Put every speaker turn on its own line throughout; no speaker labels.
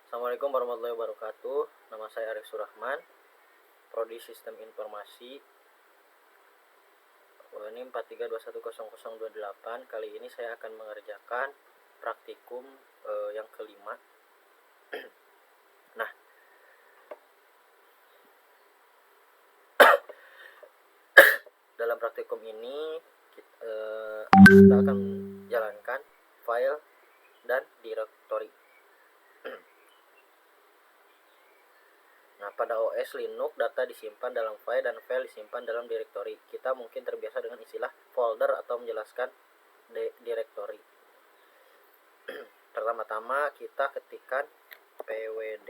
Assalamualaikum warahmatullahi wabarakatuh. Nama saya Arif Surahman, Prodi Sistem Informasi. Ini 43210028. Kali ini saya akan mengerjakan praktikum yang kelima. Nah, dalam praktikum ini kita akan jalankan file dan directory. Nah, pada OS Linux data disimpan dalam file dan file disimpan dalam directory. Kita mungkin terbiasa dengan istilah folder atau menjelaskan directory. Pertama-tama kita ketikkan pwd.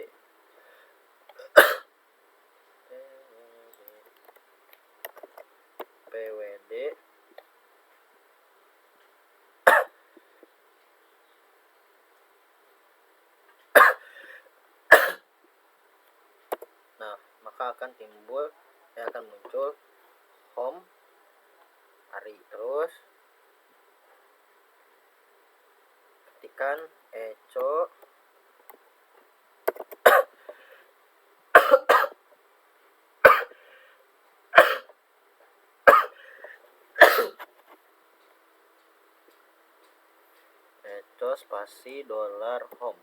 pwd Nah, maka akan muncul home Ari. Terus ketikkan echo spasi $home.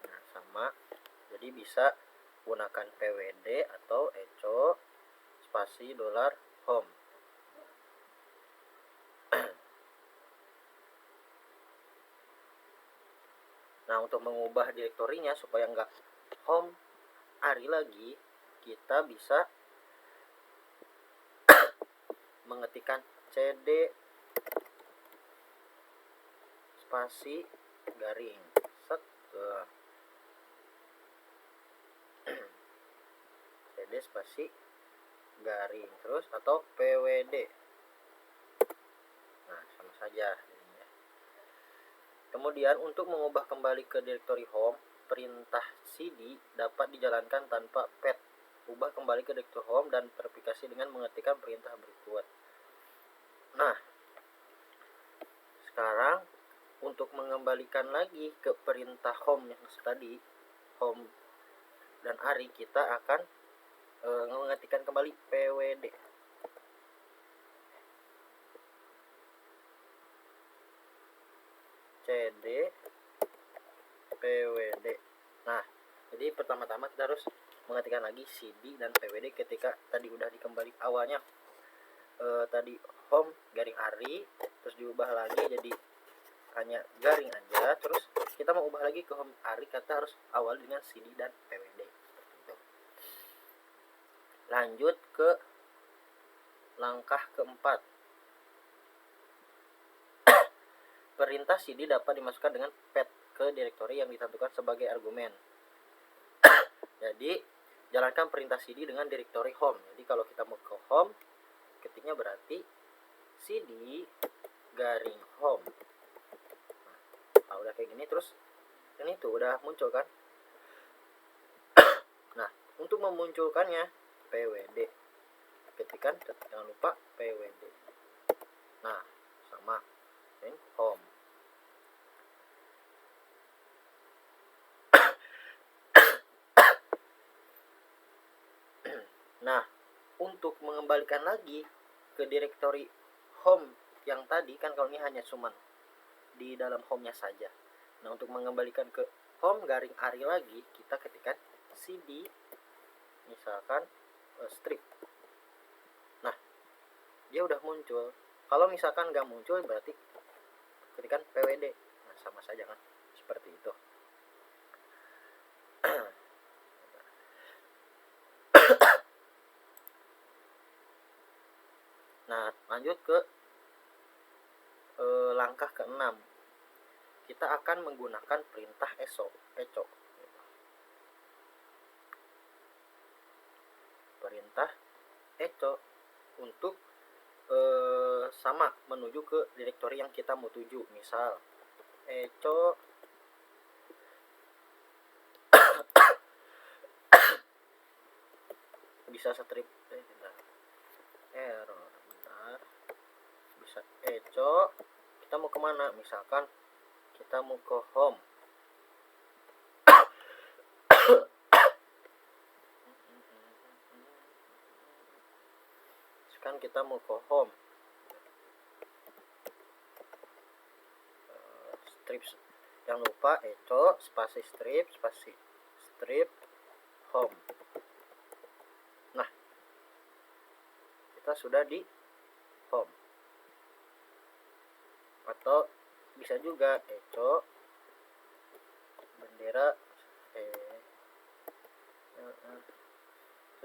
Nah, sama. Jadi bisa gunakan pwd atau echo spasi $home. Nah, untuk mengubah direktorinya supaya nggak home Ari lagi, kita bisa mengetikkan cd spasi garing set cd spasi garing terus atau pwd. Nah, sama saja jadinya. Kemudian untuk mengubah kembali ke directory home, perintah cd dapat dijalankan tanpa pet. Ubah kembali ke directory home dan verifikasi dengan mengetikkan perintah berikut. Nah, sekarang untuk mengembalikan lagi ke perintah home yang tadi, home dan Ari, kita akan mengetikkan kembali pwd. cd pwd. Nah, jadi pertama-tama kita harus mengetikkan lagi cd dan pwd ketika tadi udah dikembali awalnya tadi home garing Ari, terus diubah lagi jadi hanya garing aja. Terus kita mau ubah lagi ke home Ari, kita harus awal dengan cd dan pwd. Lanjut ke langkah keempat. Perintah cd dapat dimasukkan dengan pet ke direktori yang ditentukan sebagai argumen. Jadi jalankan perintah cd dengan direktori home. Jadi kalau kita mau ke home, ketiknya berarti cd garing home. Nah, udah kayak gini, terus ini tuh udah muncul kan. Nah, untuk memunculkannya pwd, ketikkan, jangan lupa pwd. Nah, sama ini home. Nah, untuk mengembalikan lagi ke direktori home yang tadi kan, kalau ini hanya cuman di dalam home-nya saja. Nah, untuk mengembalikan ke home garing Ari lagi, kita ketikkan cd misalkan strip. Nah, dia udah muncul. Kalau misalkan nggak muncul, berarti ketikkan pwd. Nah, sama saja kan, seperti itu. Nah, lanjut ke langkah ke-6. Kita akan menggunakan perintah echo. Perintah echo untuk sama menuju ke direktori yang kita mau tuju. Misal echo bisa strip error, bentar. Bisa echo kita mau kemana, misalkan kita mau ke home. Sekarang kita mau ke home. Strip, jangan lupa echo spasi strip home. Nah, kita sudah di home. Atau bisa juga echo bendera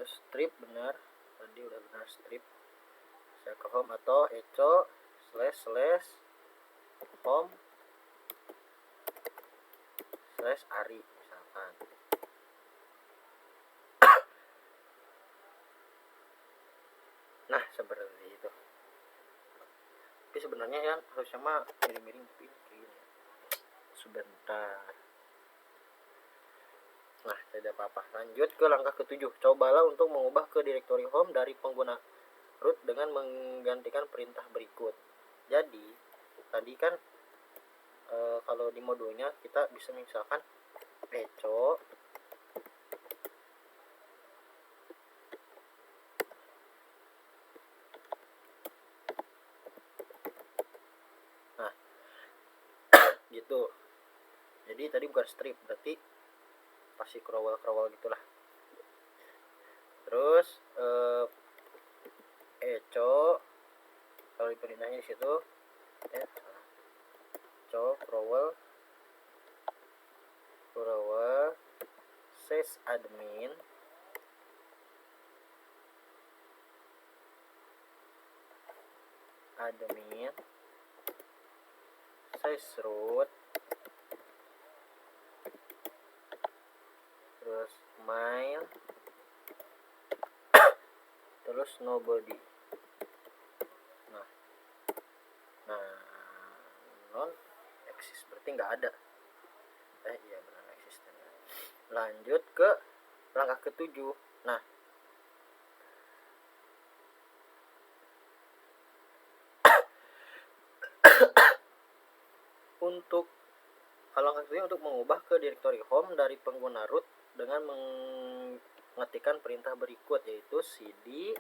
strip, benar tadi udah benar strip. Saya ke home atau echo / home / ari misalkan. Nah, seperti itu. Tapi sebenarnya ya harusnya mah miring-miring, tapi ini sebentar. Nah, tidak apa-apa. Lanjut ke langkah ke-7. Cobalah untuk mengubah ke directory home dari pengguna root dengan menggantikan perintah berikut. Jadi, tadi kan kalau di modulnya kita bisa misalkan echo gitu. Jadi tadi bukan strip, berarti pasti crawl gitulah. Terus echo kalau perintahnya di situ echo crawl sysadmin sysroot terus mail terus nobody. Nah non eksis berarti nggak ada. Iya benar eksisten. Lanjut ke langkah ke-7. Nah, untuk kalau langkah ke-7 untuk mengubah ke directory home dari pengguna root dengan mengetikkan perintah berikut, yaitu cd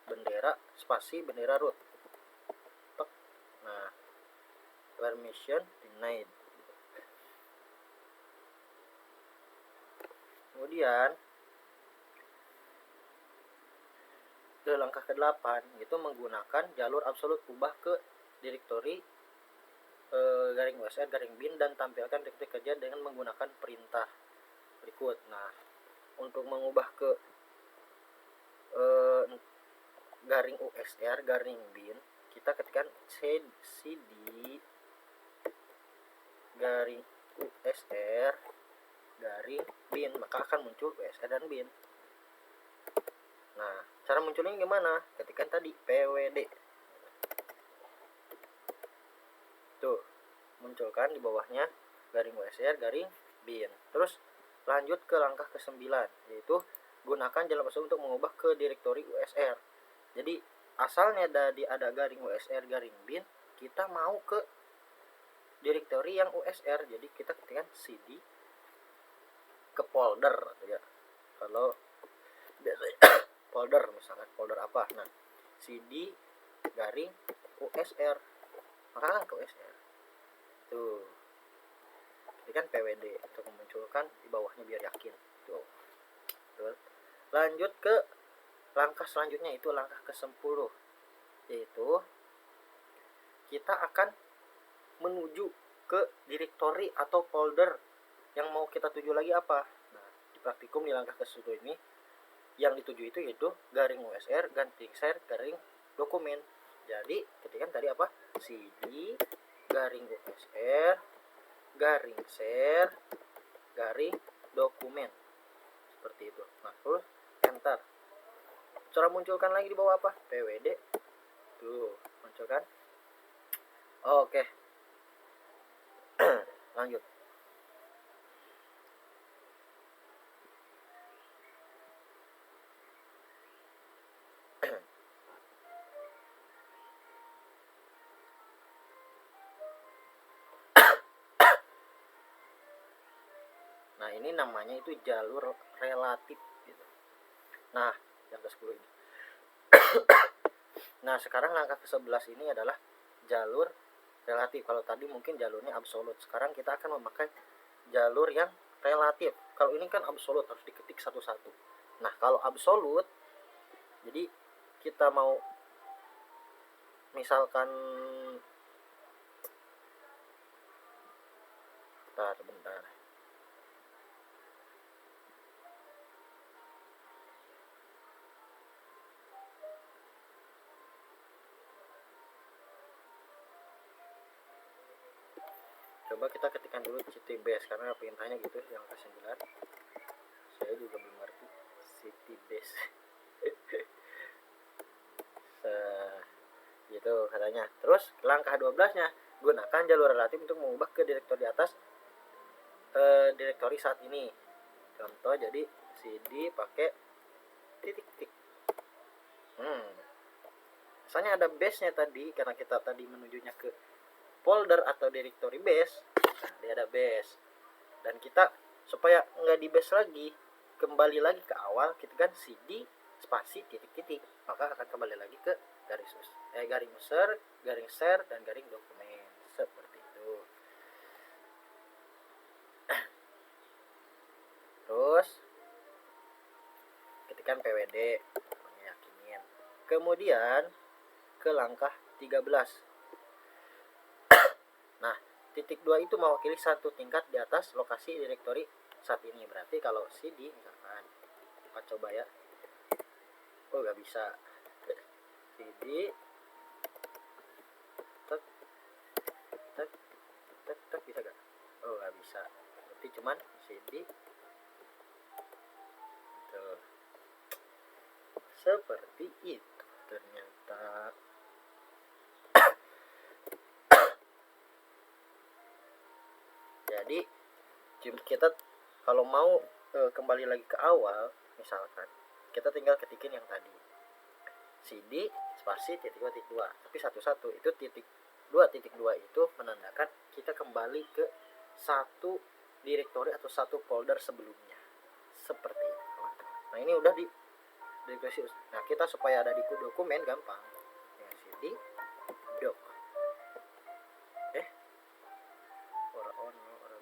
bendera spasi bendera root. Nah, permission denied. Kemudian ke langkah ke-8 itu menggunakan jalur absolut ubah ke directory garing usr garing bin dan tampilkan direktur kerja dengan menggunakan perintah berikut. Nah, untuk mengubah ke garing usr garing bin, kita ketikkan cd garing usr garing bin, maka akan muncul usr dan bin. Nah, cara munculnya gimana? Ketikkan tadi pwd. Tuh, munculkan di bawahnya garing usr garing bin. Terus lanjut ke langkah ke-9, yaitu gunakan jalur absolut untuk mengubah ke directory usr. Jadi asalnya ada garing usr garing bin, kita mau ke directory yang usr. Jadi kita ketikkan cd ke folder ya. Kalau biasanya folder, misalkan folder apa, nah cd garing usr, maka kan ke usr tuh. Ini kan pwd untuk memunculkan di bawahnya biar yakin tuh. Lanjut ke langkah selanjutnya, itu langkah ke-10, yaitu kita akan menuju ke directory atau folder yang mau kita tuju lagi apa. Nah, di praktikum di langkah ke-10 ini yang dituju itu yaitu garing usr garing share garing dokumen. Jadi ketika tadi apa, cd garing usr garing share garing dokumen, seperti itu. Nah, terus enter. Cara munculkan lagi di bawah apa, pwd tuh munculkan. Oke. Lanjut. Nah ini namanya itu jalur relatif gitu. Nah yang ke-10 ini. Nah sekarang langkah ke-11 ini adalah jalur relatif. Kalau tadi mungkin jalurnya absolut, sekarang kita akan memakai jalur yang relatif. Kalau ini kan absolut, harus diketik satu-satu. Nah kalau absolut, jadi kita mau misalkan bentar. Coba kita ketikkan dulu city base, karena perintahnya gitu yang ke-9. Saya juga belum ngerti city base. Gitu katanya. Terus langkah 12-nya, gunakan jalur relatif untuk mengubah ke direktori di atas direktori saat ini. Contoh, jadi cd pakai titik-titik. Misalnya ada base-nya tadi, karena kita tadi menujunya ke folder atau directory base. Nah, dia ada base. Dan kita supaya nggak di base lagi, kembali lagi ke awal, kita kan cd spasi titik-titik, maka akan kembali lagi ke garing user, garing share, dan garing dokumen. Seperti itu. Terus ketikkan pwd, yakinin. Kemudian ke langkah 13. Nah, titik 2 itu mewakili satu tingkat di atas lokasi direktori saat ini. Berarti kalau cd misalkan, kita coba ya. Oh, nggak bisa. cd tek bisa gak? Oh, nggak bisa. Berarti cuman cd tuh. Seperti itu ternyata. Jadi kita kalau mau kembali lagi ke awal, misalkan kita tinggal ketikin yang tadi, cd spasi titik 2, tapi satu-satu. Itu titik 2 itu menandakan kita kembali ke satu direktori atau satu folder sebelumnya. Seperti itu. Nah ini udah di direktori. Nah kita supaya ada di dokumen gampang, ya, cd doc. Orang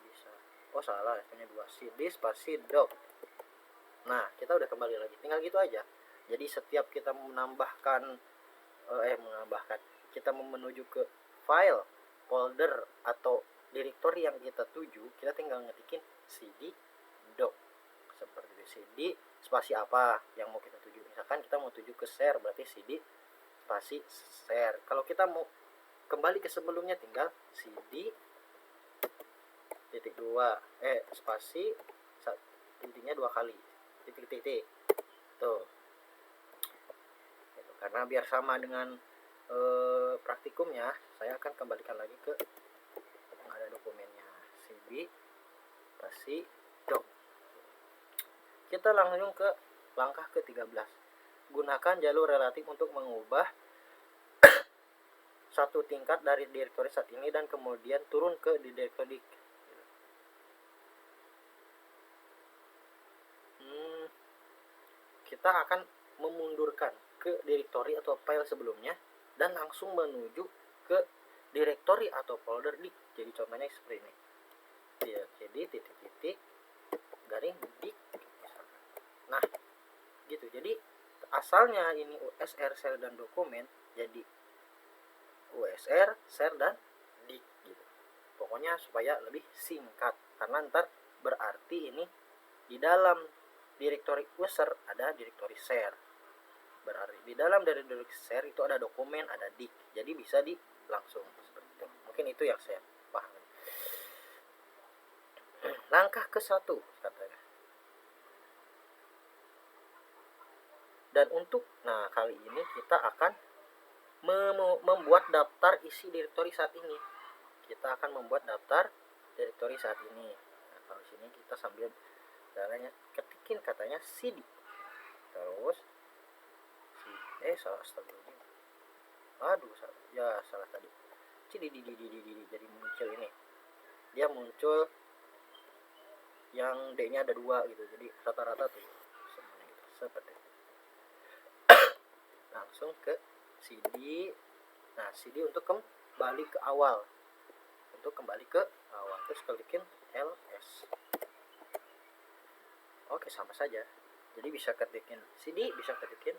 bisa. Oh salah, punya 2, cd spasi doc. Nah kita udah kembali lagi, tinggal gitu aja. Jadi setiap kita menambahkan kita menuju ke file, folder, atau directory yang kita tuju, kita tinggal ngetikin cd doc. Seperti itu. Cd spasi apa yang mau kita tuju. Misalkan kita mau tuju ke share, berarti cd spasi share. Kalau kita mau kembali ke sebelumnya, tinggal cd titik 2 spasi titiknya 2 kali titik tuh gitu. Karena biar sama dengan praktikumnya, saya akan kembalikan lagi ke yang ada dokumennya, cd spasi doc. Kita langsung ke langkah ke-13. Gunakan jalur relatif untuk mengubah satu tingkat dari direktori saat ini dan kemudian turun ke direktori. Kita akan memundurkan ke direktori atau file sebelumnya dan langsung menuju ke direktori atau folder dik. Jadi contohnya seperti ini. Jadi titik-titik garing dik. Nah, gitu. Jadi asalnya ini USR, share, dan dokumen, jadi USR, share, dan dik gitu. Pokoknya supaya lebih singkat, karena ntar berarti ini di dalam direktori user ada direktori share, berarti di dalam dari direktori share itu ada dokumen, ada dik. Jadi bisa di langsung seperti itu. Mungkin itu yang saya pahami. Langkah ke-1 katanya. Dan untuk kali ini kita akan membuat daftar isi direktori saat ini. Kita akan membuat daftar direktori saat ini. Nah, kalau sini kita sambil caranya ketikin katanya cd, terus salah tadi cd jadi muncul ini, dia muncul yang D nya ada 2 gitu, jadi rata-rata tuh semuanya gitu, seperti itu. Langsung ke CD. Nah, CD untuk kembali ke awal, terus klikin ls. Oke, sama saja. Jadi bisa ketikin CD, bisa ketikin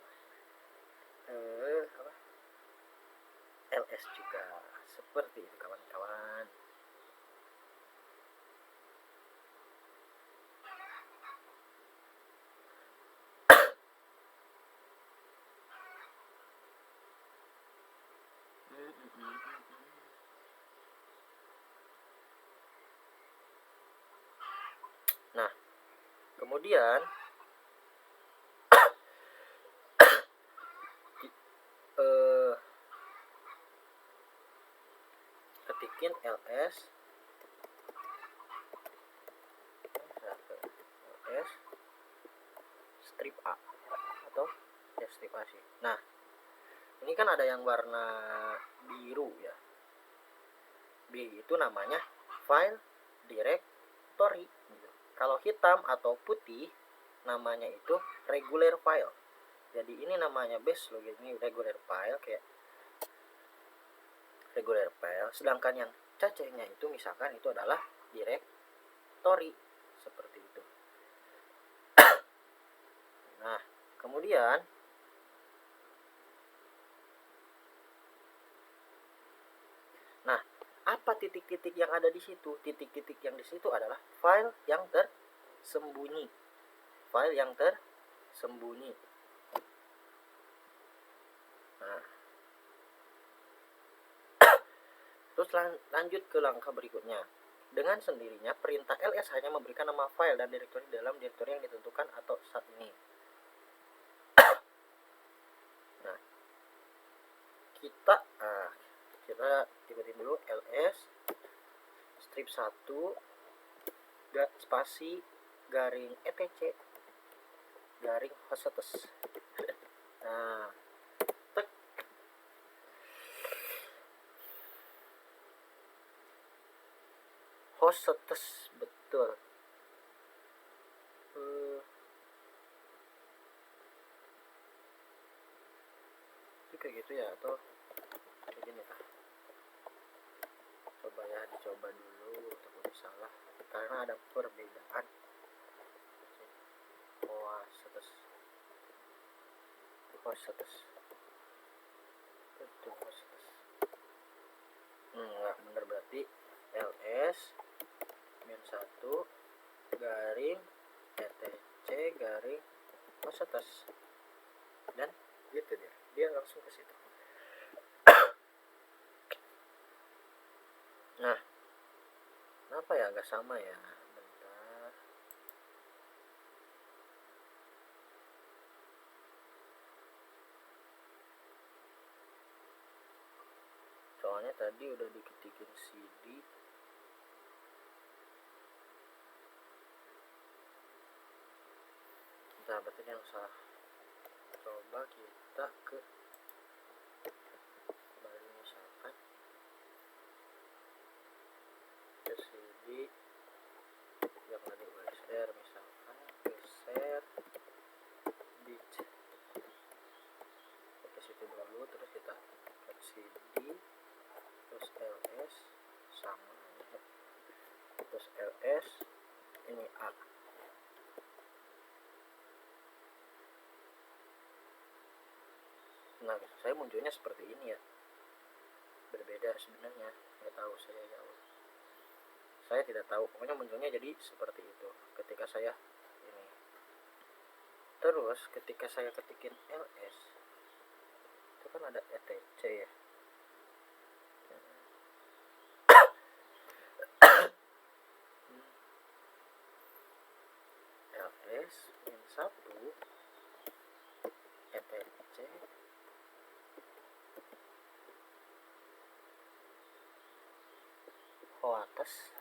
ls juga, seperti itu kawan-kawan. Nah, kemudian ketikin ls strip A atau ya strip A sih. Nah, ini kan ada yang warna biru ya. B itu namanya file directory gitu. Kalau hitam atau putih namanya itu regular file. Jadi ini namanya base login, ini regular file kayak regular file, sedangkan yang cacingnya itu misalkan itu adalah directory, seperti itu. Nah, kemudian apa titik-titik yang ada di situ? Titik-titik yang di situ adalah file yang tersembunyi. File yang tersembunyi. Nah, terus lanjut ke langkah berikutnya. Dengan sendirinya perintah ls hanya memberikan nama file dan direktori dalam direktori yang ditentukan atau saat ini. Nah, kita tiba-tiba dulu ls strip 1 spasi garing etc garing hosts. Nah, tek. Hosts, betul. Itu kayak gitu ya, atau kayak gini kah? Coba ya, dicoba dulu, takut salah karena ada perbedaan. Hosts. Enggak bener, berarti ls -1 garing etc garing hosts, dan gitu dia langsung ke situ. Nah, kenapa ya nggak sama ya? Bentar. Soalnya tadi udah diketikin CD. Nah, berarti yang salah. Coba kita ke kembali, misalkan ke CD yang tadi USR, misalkan geser bit ke situ dulu, terus kita ke CD, terus ls sama aja, terus ls ini A. Nah, saya munculnya seperti ini ya, berbeda sebenarnya, nggak tahu saya jauh. Saya tidak tahu, pokoknya munculnya jadi seperti itu ketika saya ini. Terus ketika saya ketikin ls, itu kan ada etc ya. ls -1 etc atas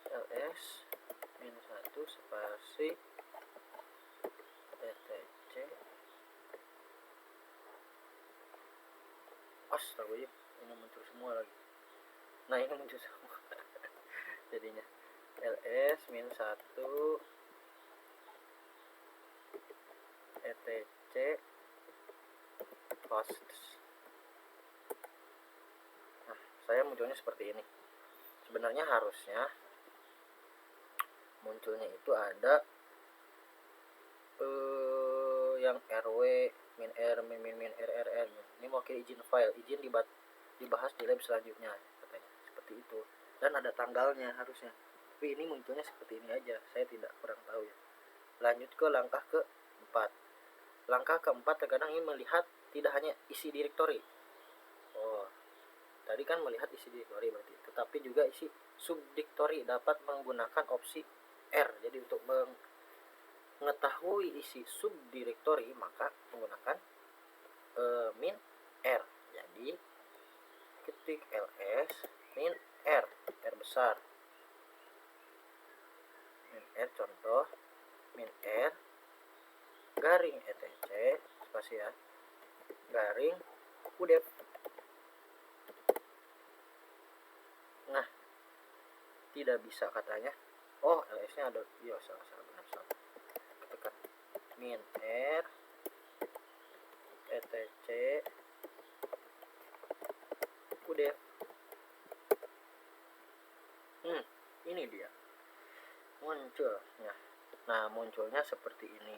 ls -1 spasi etc. astaga ya, ini muncul semua lagi. Nah ini muncul semua jadinya ls min 1 etc hosts. Nah saya munculnya seperti ini. Sebenarnya harusnya munculnya itu ada yang rw min r min min min rrr. Ini mewakili izin file, izin dibahas di lab selanjutnya katanya, seperti itu. Dan ada tanggalnya harusnya, tapi ini munculnya seperti ini aja, saya tidak kurang tahu ya. Lanjut ke langkah keempat. Langkah keempat terkadang ingin melihat tidak hanya isi direktori. Oh, tadi kan melihat isi direktori berarti, tetapi juga isi subdirektori. Dapat menggunakan opsi R. Jadi untuk mengetahui isi subdirektori maka menggunakan min R. Jadi ketik ls min R, R besar, min R contoh, min R garing etc spasi ya, garing udep. Nah tidak bisa katanya. Oh ls nya ada, iya salah benar salah. Tekan min R etc udep. Ini dia munculnya. Nah munculnya seperti ini.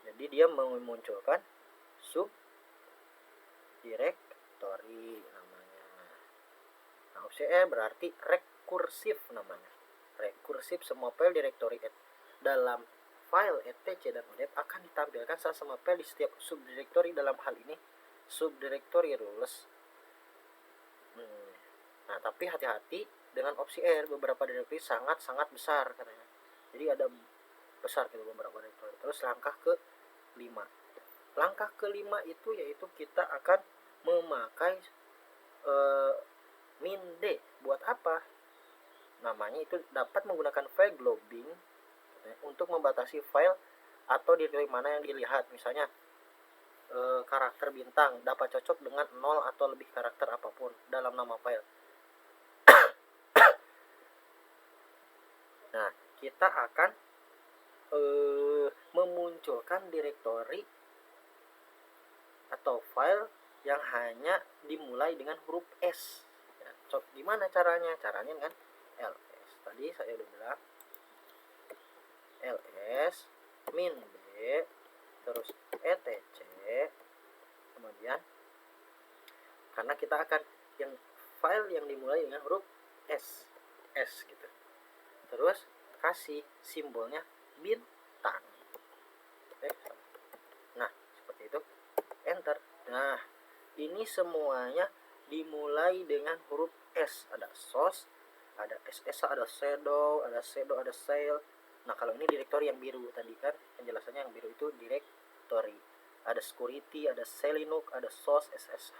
Jadi dia memunculkan subdirektori namanya. Nah opsi E berarti rekursif namanya. Rekursif, semua file direktori dalam file etc dan udep akan ditampilkan sama file di setiap subdirektori. Dalam hal ini subdirektori rules. Nah tapi hati-hati dengan opsi R, beberapa direktori sangat besar katanya. Jadi ada besar gitu beberapa direktori. Terus langkah ke-5. Langkah ke-5 itu yaitu kita akan memakai min D. Buat apa? Namanya itu dapat menggunakan file globing untuk membatasi file atau direktori mana yang dilihat. Misalnya karakter bintang dapat cocok dengan 0 atau lebih karakter apapun dalam nama file. Nah kita akan memunculkan direktori atau file yang hanya dimulai dengan huruf S ya. Gimana caranya? Caranya dengan ls. Tadi saya udah bilang ls min D terus etc, kemudian karena kita akan yang file yang dimulai dengan huruf S gitu, terus kasih simbolnya bintang. Nah seperti itu, enter. Nah ini semuanya dimulai dengan huruf S. Ada source, ada ss, ada shadow, ada sail. Nah kalau ini direktori yang biru tadi kan penjelasannya, yang biru itu direktori. Ada security, ada selinux, ada source, ssh,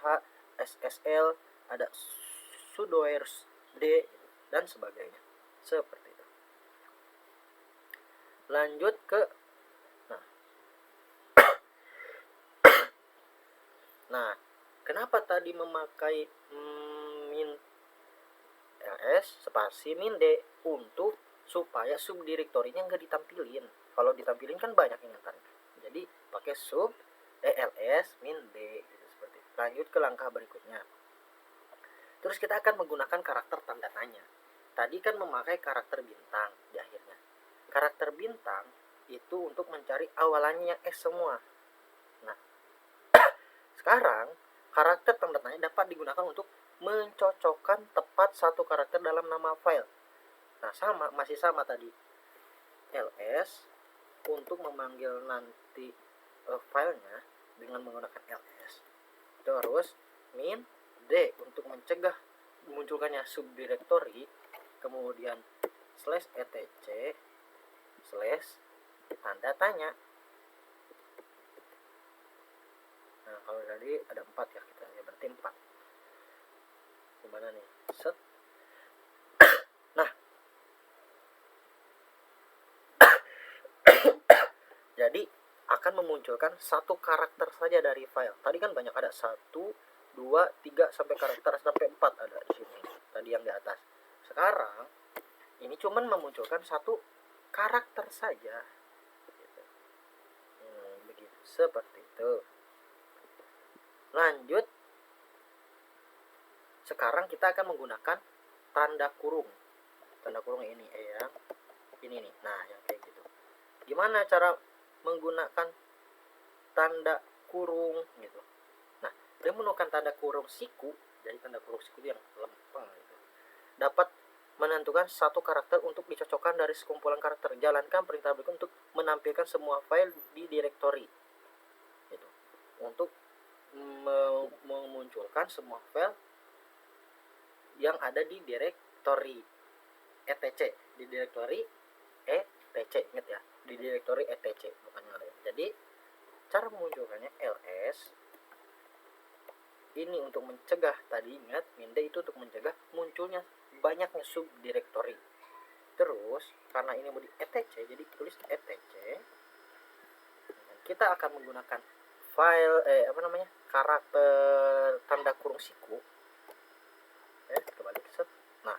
ssl, ada sudoers d dan sebagainya. Seperti itu. Lanjut ke nah kenapa tadi memakai min ls spasi min D untuk supaya subdirektorinya nggak ditampilin. Kalau ditampilin kan banyak ingatannya. Jadi pakai sub ls min D gitu, seperti itu. Lanjut ke langkah berikutnya. Terus kita akan menggunakan karakter tanda tanya. Tadi kan memakai karakter bintang di akhirnya. Karakter bintang itu untuk mencari awalannya yang S semua. Nah sekarang karakter tanda tanya dapat digunakan untuk mencocokkan tepat satu karakter dalam nama file. Nah masih sama tadi, ls untuk memanggil nanti filenya dengan menggunakan ls, terus min D untuk mencegah munculkannya subdirektori, kemudian slash etc slash tanda tanya. Nah kalau tadi ada 4 ya, kita ya berarti 4. Gimana nih? Set. Nah jadi akan memunculkan satu karakter saja dari file. Tadi kan banyak, ada 1, 2, 3 sampai karakter sampai 4 ada di sini. Tadi yang di atas. Sekarang ini cuman memunculkan satu karakter saja. Gitu. Begitu, seperti itu. Lanjut. Sekarang kita akan menggunakan tanda kurung. Tanda kurung ini ya. Ini nih. Nah, yang kayak gitu. Gimana cara menggunakan tanda kurung gitu? Nah, dia menggunakan tanda kurung siku. Jadi tanda kurung siku yang lempeng gitu. Dapat menentukan satu karakter untuk dicocokkan dari sekumpulan karakter. Jalankan perintah berikut untuk menampilkan semua file di directory. Gitu. Untuk memunculkan semua file yang ada di directory etc, di directory etc, ingat ya, di directory etc, bukan yang lain. Jadi cara memunculkannya ls ini untuk mencegah, tadi ingat minde itu untuk mencegah munculnya banyaknya subdirectory. Terus karena ini mau di etc, jadi tulis etc. Kita akan menggunakan file karakter tanda kurung siku. Kembali set. Nah,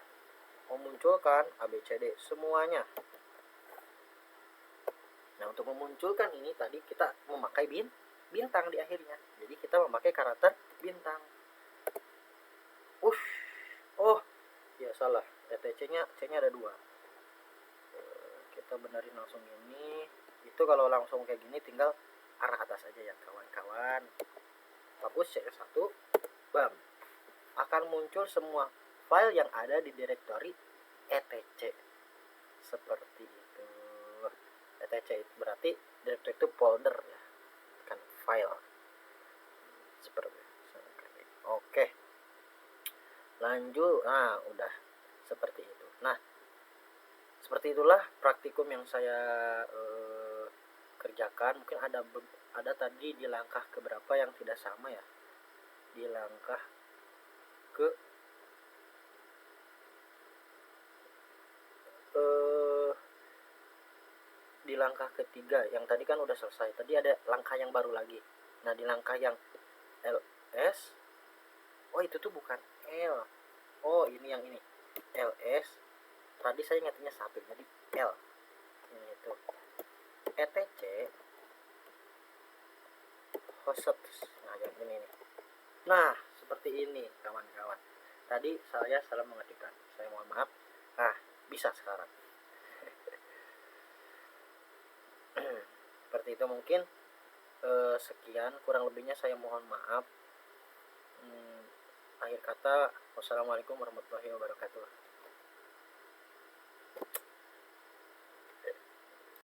memunculkan ABCD semuanya. Nah, untuk memunculkan ini tadi kita memakai bintang di akhirnya. Jadi kita memakai karakter bintang. Oh, ya salah. C-nya ada 2. Kita benerin langsung ini. Itu kalau langsung kayak gini tinggal arah atas aja ya kawan-kawan. Hapus C1. Bam. Akan muncul semua file yang ada di directory etc. Seperti itu. etc itu berarti directory itu folder ya, bukan file. Seperti itu. Oke. Lanjut. Nah, udah seperti itu. Nah, seperti itulah praktikum yang saya kerjakan. Mungkin ada tadi di langkah keberapa yang tidak sama ya. Di langkah ke di langkah ketiga yang tadi kan udah selesai. Tadi ada langkah yang baru lagi. Nah, di langkah yang ls, oh itu tuh bukan L, oh ini yang ini ls. Tadi saya ingatnya 1, jadi L ini itu etc host. Nah, yang ini nih. Nah, seperti ini kawan-kawan. Tadi saya salah mengetikkan, saya mohon maaf. Nah, bisa sekarang. Seperti itu mungkin. Sekian, kurang lebihnya saya mohon maaf. Akhir kata, wassalamualaikum warahmatullahi wabarakatuh.